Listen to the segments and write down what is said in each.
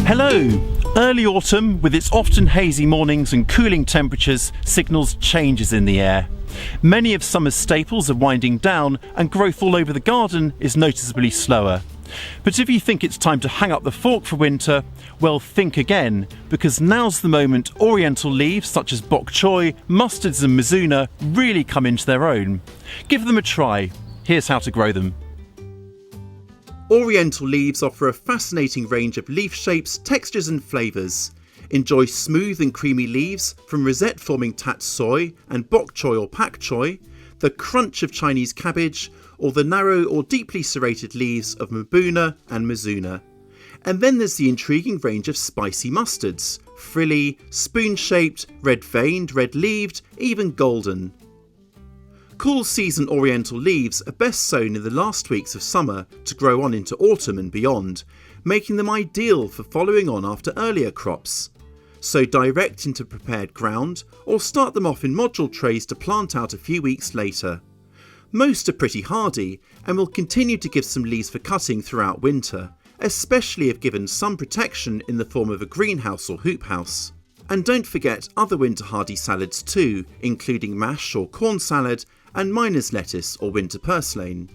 Hello! Early autumn, with its often hazy mornings and cooling temperatures, signals changes in the air. Many of summer's staples are winding down and growth all over the garden is noticeably slower. But if you think it's time to hang up the fork for winter, well, think again, because now's the moment Oriental leaves such as bok choy, mustards and mizuna really come into their own. Give them a try. Here's how to grow them. Oriental leaves offer a fascinating range of leaf shapes, textures and flavours. Enjoy smooth and creamy leaves from rosette-forming tatsoi and bok choy or pak choy, the crunch of Chinese cabbage, or the narrow or deeply serrated leaves of mabuna and mizuna. And then there's the intriguing range of spicy mustards, frilly, spoon-shaped, red-veined, red-leaved, even golden. Cool season Oriental leaves are best sown in the last weeks of summer to grow on into autumn and beyond, making them ideal for following on after earlier crops. Sow direct into prepared ground or start them off in module trays to plant out a few weeks later. Most are pretty hardy and will continue to give some leaves for cutting throughout winter, especially if given some protection in the form of a greenhouse or hoop house. And don't forget other winter hardy salads too, including mash or corn salad and miner's lettuce or winter purslane.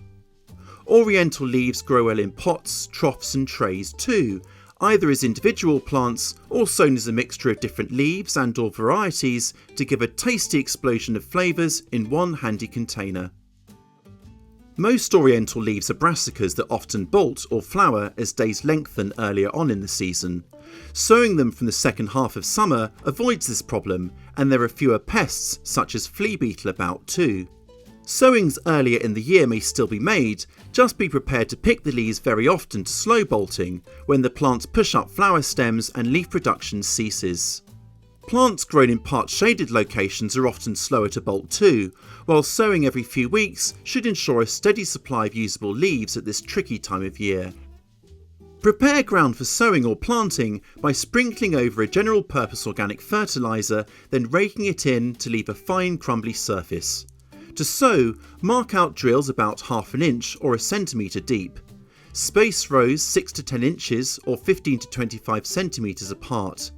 Oriental leaves grow well in pots, troughs and trays too, either as individual plants or sown as a mixture of different leaves and or varieties to give a tasty explosion of flavours in one handy container. Most Oriental leaves are brassicas that often bolt or flower as days lengthen earlier on in the season. Sowing them from the second half of summer avoids this problem, and there are fewer pests such as flea beetle about too. Sowings earlier in the year may still be made, just be prepared to pick the leaves very often to slow bolting when the plants push up flower stems and leaf production ceases. Plants grown in part shaded locations are often slower to bolt too, while sowing every few weeks should ensure a steady supply of usable leaves at this tricky time of year. Prepare ground for sowing or planting by sprinkling over a general purpose organic fertiliser, then raking it in to leave a fine crumbly surface. To sow, mark out drills about ½ an inch or 1 centimetre deep. Space rows 6 to 10 inches or 15 to 25 centimetres apart.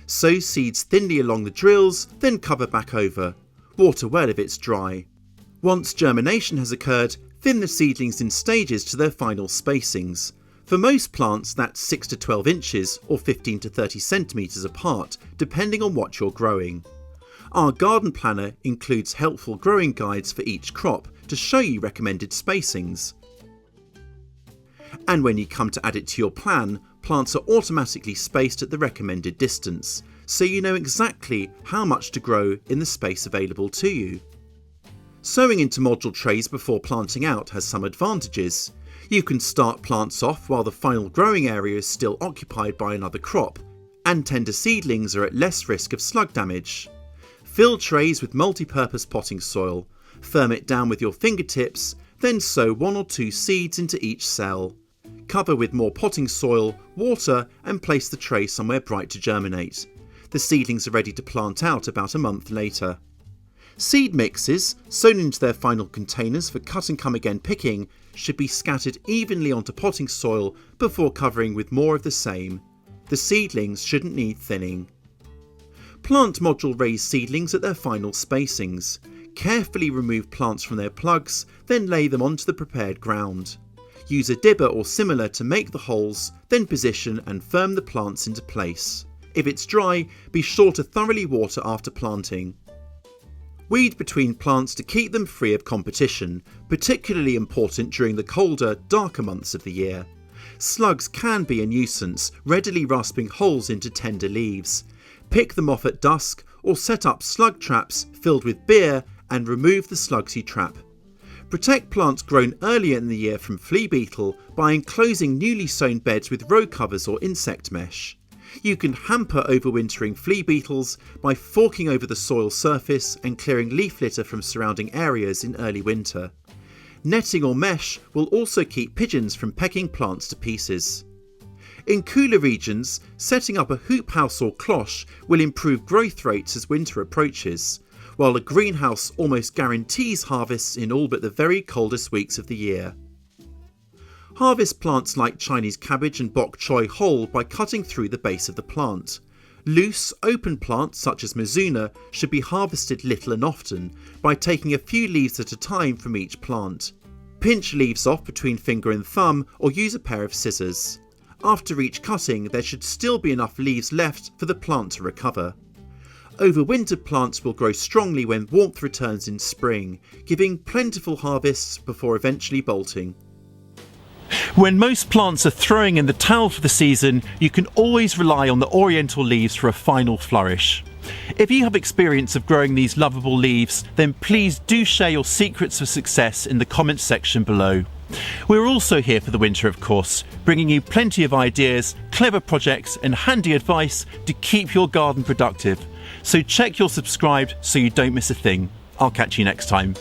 Sow seeds thinly along the drills, then cover back over. Water well if it's dry. Once germination has occurred, thin the seedlings in stages to their final spacings. For most plants that's 6 to 12 inches or 15 to 30 centimetres apart, depending on what you're growing. Our garden planner includes helpful growing guides for each crop to show you recommended spacings. And when you come to add it to your plan, plants are automatically spaced at the recommended distance, so you know exactly how much to grow in the space available to you. Sowing into module trays before planting out has some advantages. You can start plants off while the final growing area is still occupied by another crop, and tender seedlings are at less risk of slug damage. Fill trays with multi-purpose potting soil, firm it down with your fingertips, then sow 1 or 2 seeds into each cell. Cover with more potting soil, water and place the tray somewhere bright to germinate. The seedlings are ready to plant out about a month later. Seed mixes, sown into their final containers for cut and come again picking, should be scattered evenly onto potting soil before covering with more of the same. The seedlings shouldn't need thinning. Plant module raised seedlings at their final spacings. Carefully remove plants from their plugs, then lay them onto the prepared ground. Use a dibber or similar to make the holes, then position and firm the plants into place. If it's dry, be sure to thoroughly water after planting. Weed between plants to keep them free of competition, particularly important during the colder, darker months of the year. Slugs can be a nuisance, readily rasping holes into tender leaves. Pick them off at dusk or set up slug traps filled with beer and remove the slugs you trap. Protect plants grown earlier in the year from flea beetle by enclosing newly sown beds with row covers or insect mesh. You can hamper overwintering flea beetles by forking over the soil surface and clearing leaf litter from surrounding areas in early winter. Netting or mesh will also keep pigeons from pecking plants to pieces. In cooler regions, setting up a hoop house or cloche will improve growth rates as winter approaches, while a greenhouse almost guarantees harvests in all but the very coldest weeks of the year. Harvest plants like Chinese cabbage and bok choy whole by cutting through the base of the plant. Loose, open plants such as mizuna should be harvested little and often by taking a few leaves at a time from each plant. Pinch leaves off between finger and thumb or use a pair of scissors. After each cutting, there should still be enough leaves left for the plant to recover. Overwintered plants will grow strongly when warmth returns in spring, giving plentiful harvests before eventually bolting. When most plants are throwing in the towel for the season, you can always rely on the Oriental leaves for a final flourish. If you have experience of growing these lovable leaves, then please do share your secrets for success in the comments section below. We're also here for the winter, of course, bringing you plenty of ideas, clever projects and handy advice to keep your garden productive. So check you're subscribed so you don't miss a thing. I'll catch you next time.